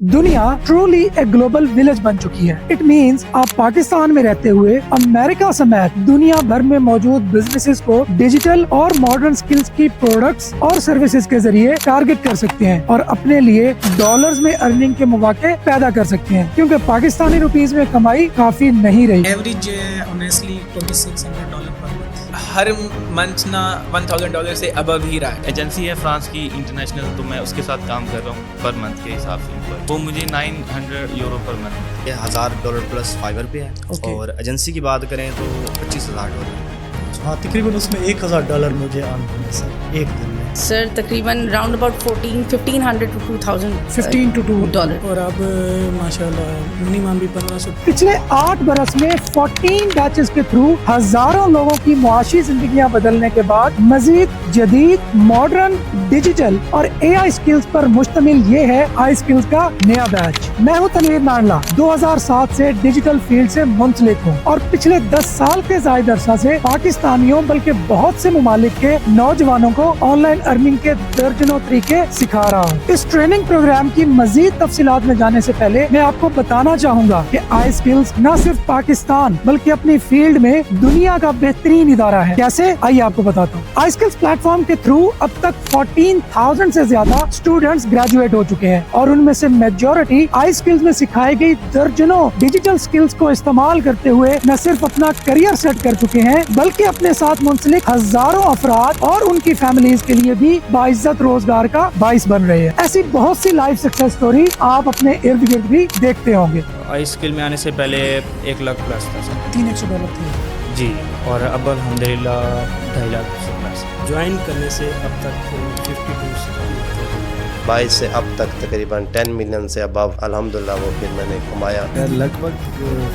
दुनिया ट्रूली एक global village बन चुकी है। इट मीन्स आप पाकिस्तान में रहते हुए अमेरिका समेत दुनिया भर में मौजूद बिजनेसेस को डिजिटल और मॉडर्न स्किल्स की प्रोडक्ट्स और सर्विसेज के जरिए टारगेट कर सकते हैं और अपने लिए डॉलर्स में अर्निंग के मौके पैदा कर सकते हैं, क्योंकि पाकिस्तानी रुपीस में कमाई काफी नहीं रही। एवरेज ऑनेस्टली $2600 पर मंथ, हर मंथ ना $1000 से अबव ही रहा है। एजेंसी है फ्रांस की इंटरनेशनल, तो मैं उसके साथ काम कर रहा हूँ पर मंथ के हिसाब से। वो मुझे €900 पर मंथ। $1000 प्लस फाइवर पे है और एजेंसी की बात करें तो $25,000। हाँ, तकरीबन उसमें $1000 मुझे अर्न होना सर एक दिन में। सर तकरीबन राउंड अबाउट 1500 to 2000 15 to $2 और अब माशाल्लाह मिनिमम भी 1500। पिछले 8 बरस में 14 बैचेस के थ्रू हजारों लोगों की मुआशी जिंदगियां बदलने के बाद मजीद जदीद मॉडर्न डिजिटल और AI स्किल्स पर मुश्तमिल ये है आई स्किल्स का नया बैच। मैं हूं तनवीर नाडला, 2007 से डिजिटल फील्ड से मुंसलिक हूं और पिछले 10 साल के जायद अरसा से पाकिस्तानियों बल्कि बहुत से ममालिक के नौजवानों को ऑनलाइन अर्निंग के दर्जनों तरीके सिखा रहा हूँ। इस ट्रेनिंग प्रोग्राम की मजीद तफसीलात में जाने से पहले मैं आपको बताना चाहूँगा कि आई स्किल्स न सिर्फ पाकिस्तान बल्कि अपनी फील्ड में दुनिया का बेहतरीन इदारा है। कैसे, आइए आपको बताता हूँ। आई स्किल्स प्लेटफॉर्म के थ्रू अब तक 14,000 से ज्यादा स्टूडेंट्स ग्रेजुएट हो चुके हैं और उनमें से मेजॉरिटी आई स्किल्स में सिखाई गई दर्जनों डिजिटल स्किल्स को इस्तेमाल करते हुए न सिर्फ अपना करियर सेट कर चुके हैं बल्कि अपने साथ मुंसलिक हजारों अफराद और उनकी फैमिलीज के लिए भी बाइज्जत रोजगार का बाइस बन रहे हैं। ऐसी बहुत सी लाइफ सक्सेस स्टोरी आप अपने इर्द गिर्द भी देखते होंगे। आई स्किल में आने से पहले 1 लाख प्लस था सर। $300 थे जी, और अब अल्हम्दुलिल्लाह 2.5 लाख से प्लस। ज्वाइन करने से अब तक 22 से अब तक तकरीबन 10 मिलियन से अबव अल्हम्दुलिल्लाह वो फिर मैंने कमाया। लगभग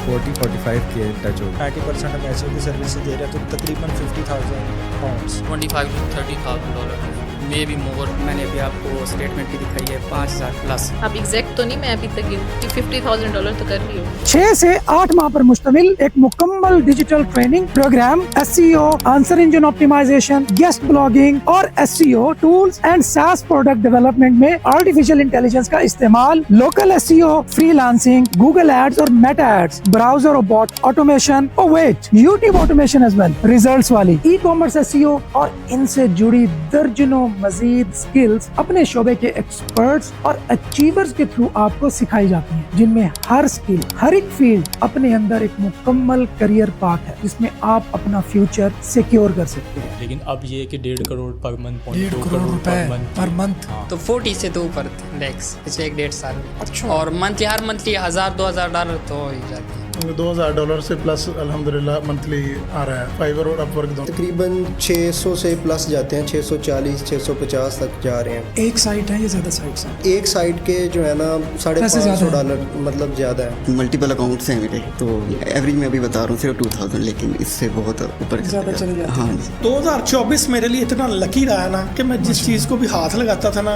40-45 के टच हो। 90% हम ऐसे की सर्विस दे रहे हैं तो तकरीबन £50,000। $25,000 to $30,000 मे भी मोर। मैंने अभी आपको स्टेटमेंट भी दिखाई है 5,000 प्लस। अब एग्जैक्ट तो नहीं, मैं अभी तक $50,000 तो कर रही हूँ। 6 से 8 माह पर मुश्तमिल एक मुकम्मल digital training programme SEO, answer engine optimisation, guest blogging और SEO tools and SaaS product development में आर्टिफिशियल इंटेलिजेंस का इस्तेमाल, local SEO, freelancing, Google ads और मेटा एड्स, ब्राउजर और बॉट ऑटोमेशन और YouTube automation as well, results वाली e-commerce SEO और इनसे जुड़ी दर्जनों मजीद स्किल्स अपने शोबे के एक्सपर्ट्स और अचीवर्स के थ्रू आपको सिखाई जाती हैं, जिनमें हर स्किल, हर एक फील्ड अपने अंदर एक मुकम्मल करियर पाथ है जिसमें आप अपना फ्यूचर सिक्योर कर सकते हैं। लेकिन अब ये कि 1.5 करोड़ पर मंथ, 1.5 करोड़ रुपए पर मंथ, तो 40 से तो ऊपर लैक्स पिछले 1-1.5 साल में। अच्छा। और मंथली हर मंथली $1,000-2,000 तो हो ही जाती है। $2,000 से प्लस अल्हम्दुलिल्लाह मंथली आ रहा है। फाइवर और अपवर्क दोनों तकरीबन 600 से प्लस जाते हैं, 640-650 तक जा रहे हैं। एक साइट है या ज्यादा साइट्स हैं? एक साइड के जो है ना $550 मतलब ज्यादा है। मल्टीपल अकाउंट्स हैं मेरे, तो एवरेज में अभी बता रहा हूँ सिर्फ 2000, लेकिन इससे बहुत ऊपर ज्यादा चले जाते हैं। हाँ, 2024 मेरे लिए इतना लकी रहा है ना कि मैं जिस चीज़ को भी हाथ लगाता था ना।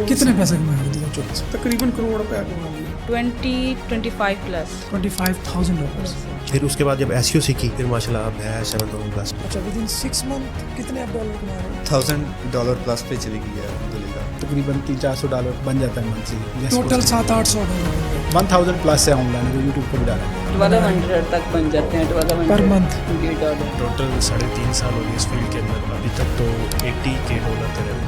कितने पैसे कमाए 2024? तकरीबन करोड़ रुपया कमा लिया। 25 प्लस $25,000। फिर उसके बाद जब SEO सीखी फिर माशाल्लाह अब है 7,000 प्लस। अच्छा, विदिन 6 मंथ कितने आप डॉलर कमा रहे हैं? $1,000 प्लस पे चली गई है अल्हम्दुलिल्लाह। तकरीबन $300-400 बन जाता है मंथली। टोटल $700-800 $1,000 प्लस है ऑनलाइन जो यूट्यूब पर भी डाला है। 1200 तक बन जाते हैं। 1200 पर मंथ। टोटल 3.5 साल हो गए इस फील्ड के अंदर। अभी तक तो $80,000 का रेवेन्यू।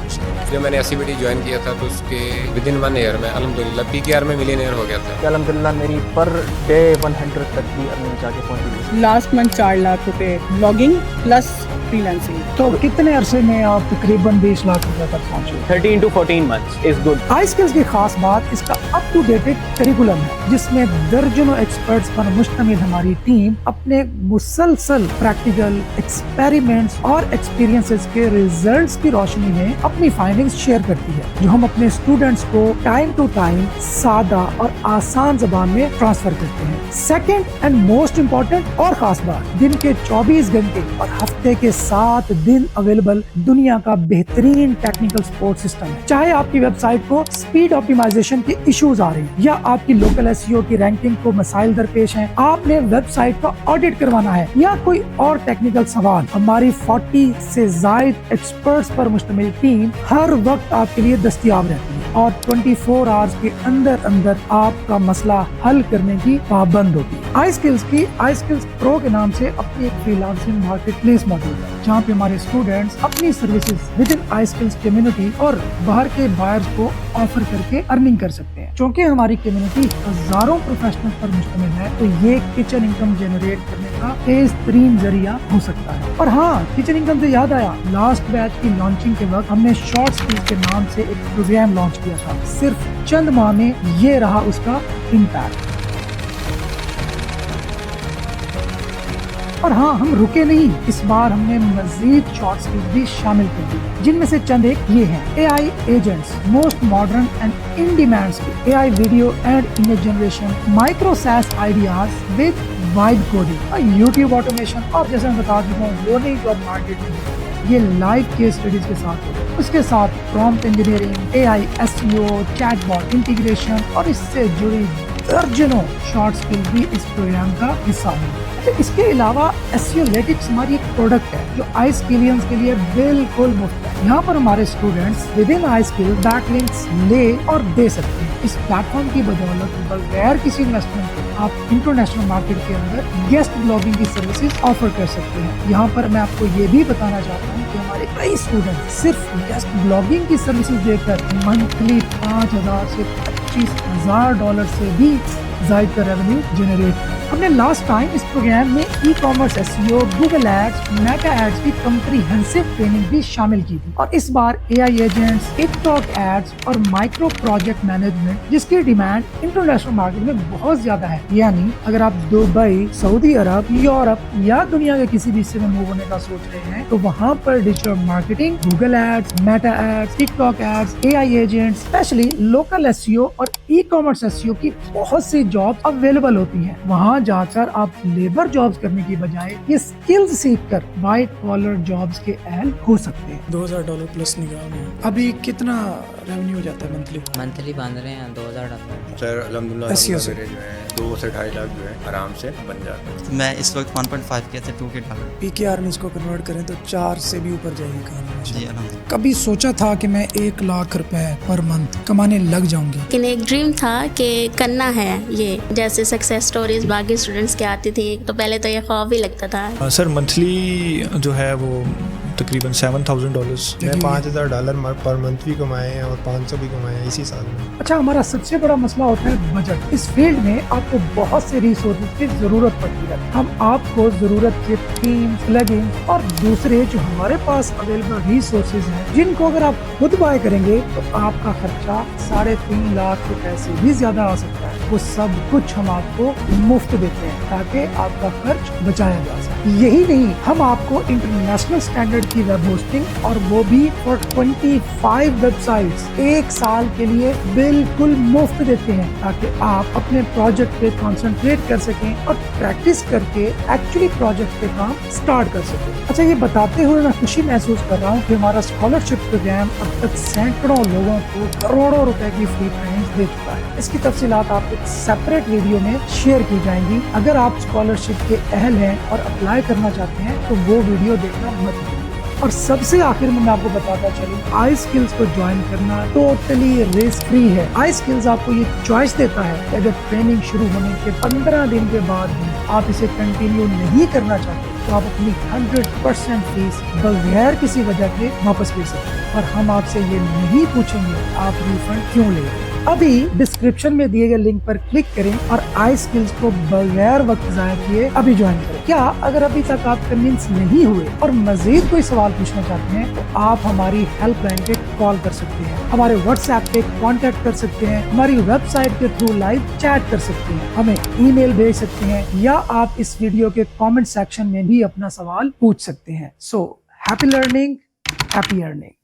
जब मैंने SCBD ज्वाइन किया था तो उसके विदिन 1 ईयर में अल्हम्दुलिल्लाह PKR में मिलियनेयर हो गया था। अल्हम्दुलिल्लाह मेरी पर डे 100 तक की अर्निंग जाके पहुंची। लास्ट मंथ 4 लाख रुपए ब्लॉगिंग प्लस फ्रीलांसिंग। तो कितने अरसे में आप तकरीबन 20 लाख रुपए तक पहुंचे? 13 to 14 months is good. I skills की खास बात इसका अप टू डेटेड करिकुलम है, जिसमें दर्जनों एक्सपर्ट्स पर मुश्तमिल हमारी टीम अपने मुसलसल प्रैक्टिकल एक्सपेरिमेंट्स और एक्सपीरियंसेस के रिजल्ट्स की रोशनी में अपनी फाइंडिंग्स शेयर करती है, जो हम अपने स्टूडेंट्स को टाइम टू टाइम सादा और आसान जबान में ट्रांसफर करते हैं। सेकेंड एंड मोस्ट इम्पोर्टेंट और खास बात, दिन के 24 घंटे और हफ्ते के 7 दिन अवेलेबल दुनिया का बेहतरीन टेक्निकल सपोर्ट सिस्टम है। चाहे आपकी वेबसाइट को स्पीड ऑप्टिमाइजेशन के इश्यूज आ रहे हैं या आपकी लोकल SEO की रैंकिंग को मसाइल दरपेश हैं, आपने वेबसाइट का ऑडिट करवाना है या कोई और टेक्निकल सवाल, हमारी 40 से ज्यादा एक्सपर्ट्स पर मुश्तमिल टीम हर वक्त आपके लिए दस्तयाब रहती है। और 24 आवर्स के अंदर अंदर आपका मसला हल करने की पाबंद होती है। आई स्किल्स की आई स्किल्स प्रो के नाम से अपनी एक फ्रीलांसिंग मार्केट प्लेस मौजूद है, जहाँ पे हमारे स्टूडेंट्स अपनी services with in I skills community और बाहर के बायर्स को ऑफर करके अर्निंग कर सकते हैं। क्योंकि हमारी कम्युनिटी हजारों प्रोफेशनल पर मुश्तमिल है, तो ये किचन इनकम जनरेट करने का तेज तरीन जरिया हो सकता है। और हाँ, किचन इनकम से याद आया, लास्ट बैच की लॉन्चिंग के वक्त हमने शॉर्ट स्किल्स के नाम से एक प्रोग्राम लॉन्च किया था। सिर्फ चंद माह में ये रहा उसका इम्पैक्ट। और हाँ, हम रुके नहीं, इस बार हमने मजीद शॉर्ट स्किल्स भी शामिल कर दी, जिनमें से चंद एक ये हैं: AI agents, most modern and in demand skill, AI video and image generation, micro SaaS ideas with vibe coding, YouTube automation, और जैसे मैं बता चुका हूँ वो नहीं जॉब मार्केट में ये लाइव केस स्टडीज के साथ होगा। उसके साथ prompt engineering, AI, SEO, chatbot integration और इससे जुड़ी दर्जनों शॉर्ट स्किल भी इस प्रोग्राम का हिस्सा है। इसके अलावा एसईओलेटिक्स हमारी एक प्रोडक्ट है जो आई स्किलियंस के लिए बिल्कुल मुफ्त है। यहाँ पर हमारे students with in I skill backlinks ले और दे सकते हैं। इस प्लेटफॉर्म की बदौलत बगैर किसी इन्वेस्टमेंट के आप इंटरनेशनल मार्केट के अंदर गेस्ट ब्लॉगिंग की सर्विसेज ऑफर कर सकते हैं। यहाँ पर मैं आपको ये भी बताना चाहता हूँ कि हमारे कई स्टूडेंट सिर्फ गेस्ट ब्लॉगिंग की सर्विसेज देकर मंथली 5,000 से $25,000 से भी ज़ायद का रेवेन्यू जनरेट किया। हमने लास्ट टाइम इस प्रोग्राम में e-commerce, SEO, Google ads, Meta ads की कम्प्रीहेंसिव ट्रेनिंग भी शामिल की थी। और इस बार AI एजेंट्स, टिकटॉक एड्स और माइक्रो प्रोजेक्ट मैनेजमेंट, जिसकी डिमांड इंटरनेशनल मार्केट में बहुत ज्यादा है। यानी अगर आप दुबई, सऊदी अरब, यूरोप या दुनिया के किसी भी हिस्से में मूव होने का सोच रहे हैं, तो वहाँ पर digital marketing, Google ads, Meta ads, TikTok ads, AI agents, specially local SEO और ई कॉमर्स SEO की बहुत सी जॉब अवेलेबल होती है। वहाँ जाकर आप लेबर जॉब्स करने की बजाय ये स्किल्स सीखकर व्हाइट कॉलर जॉब्स के अहल हो सकते हैं। $2,000 प्लस निकाल रहे हैं। अभी कितना रेवेन्यू हो जाता है मंथली बांध रहे हैं $2,000 सर अल्हम्दुलिल्लाह SEO से जो है 2 से 2.5 लाख जो है आराम से बन जाता है। मैं इस वक्त 1.5 के से 2 के डाल PKR में इसको कन्वर्ट करें तो 4 से भी ऊपर जाएगी कहानी। जी अलहम्दुलिल्लाह। कभी सोचा था कि मैं 1 लाख रुपए पर मंथ कमाने लग जाऊंगी, लेकिन एक ड्रीम था कि करना है ये। जैसे सक्सेस स्टोरीज बाकी स्टूडेंट्स की आती थी तो पहले तो ये ख्वाब ही लगता था। सर मंथली जो है वो तकरीबन $7,000। मैं $5,000 पर मंथ भी कमाए हैं और 500 भी कमाए हैं इसी साल में। अच्छा, हमारा सबसे बड़ा मसला होता है बजट। इस फील्ड में आपको बहुत से रिसोर्सेज की जरूरत पड़ती है। हम आपको जरूरत के थीम, प्लगइन्स और दूसरे जो हमारे पास अवेलेबल रिसोर्सेज हैं, जिनको अगर आप खुद बाय करेंगे तो आपका खर्चा 3.5 लाख रुपए से भी ज्यादा आ सकता है। वो सब कुछ हम आपको मुफ्त देते हैं ताकि आपका खर्च बचाया जा सके। यही नहीं, हम आपको इंटरनेशनल स्टैंडर्ड की वेब होस्टिंग और वो भी फॉर 25 वेबसाइट्स 1 साल के लिए बिल्कुल मुफ्त देते हैं, ताकि आप अपने प्रोजेक्ट पे कंसंट्रेट कर सकें और प्रैक्टिस करके एक्चुअली प्रोजेक्ट पे काम स्टार्ट कर सकें। अच्छा, ये बताते हुए मैं खुशी महसूस कर रहा हूँ कि हमारा स्कॉलरशिप प्रोग्राम अब तक सैकड़ों लोगों को करोड़ों रुपए की फ्री ट्रेनिंग दे चुका है। इसकी तफसीलात आप एक सेपरेट वीडियो में शेयर की जाएंगी। अगर आप स्कॉलरशिप के अहल हैं और अप्लाई करना चाहते हैं तो वो वीडियो देखना मत भूलिए। और सबसे आखिर में मैं आपको बताता चलूं, आई स्किल्स को ज्वाइन करना टोटली रिस्क फ्री है। आई स्किल्स आपको ये चॉइस देता है कि अगर ट्रेनिंग शुरू होने के 15 दिन के बाद भी आप इसे कंटिन्यू नहीं करना चाहते तो आप अपनी 100% फीस बगैर किसी वजह के वापस ले सकते हैं। और हम आपसे ये नहीं पूछेंगे आप रिफंड क्यों ले रहे हैं। अभी डिस्क्रिप्शन में दिए गए लिंक पर क्लिक करें और आई स्किल्स को बगैर वक्त ज़ाया किए अभी ज्वाइन करें। क्या अगर अभी तक आप कन्विंस नहीं हुए और मजीद कोई सवाल पूछना चाहते हैं तो आप हमारी हेल्पलाइन पे कॉल कर सकते हैं, हमारे व्हाट्सएप पे कांटेक्ट कर सकते हैं, हमारी वेबसाइट के थ्रू लाइव चैट कर सकते हैं, हमें ईमेल भेज सकते हैं, या आप इस वीडियो के कमेंट सेक्शन में भी अपना सवाल पूछ सकते हैं। So happy learning, happy earning.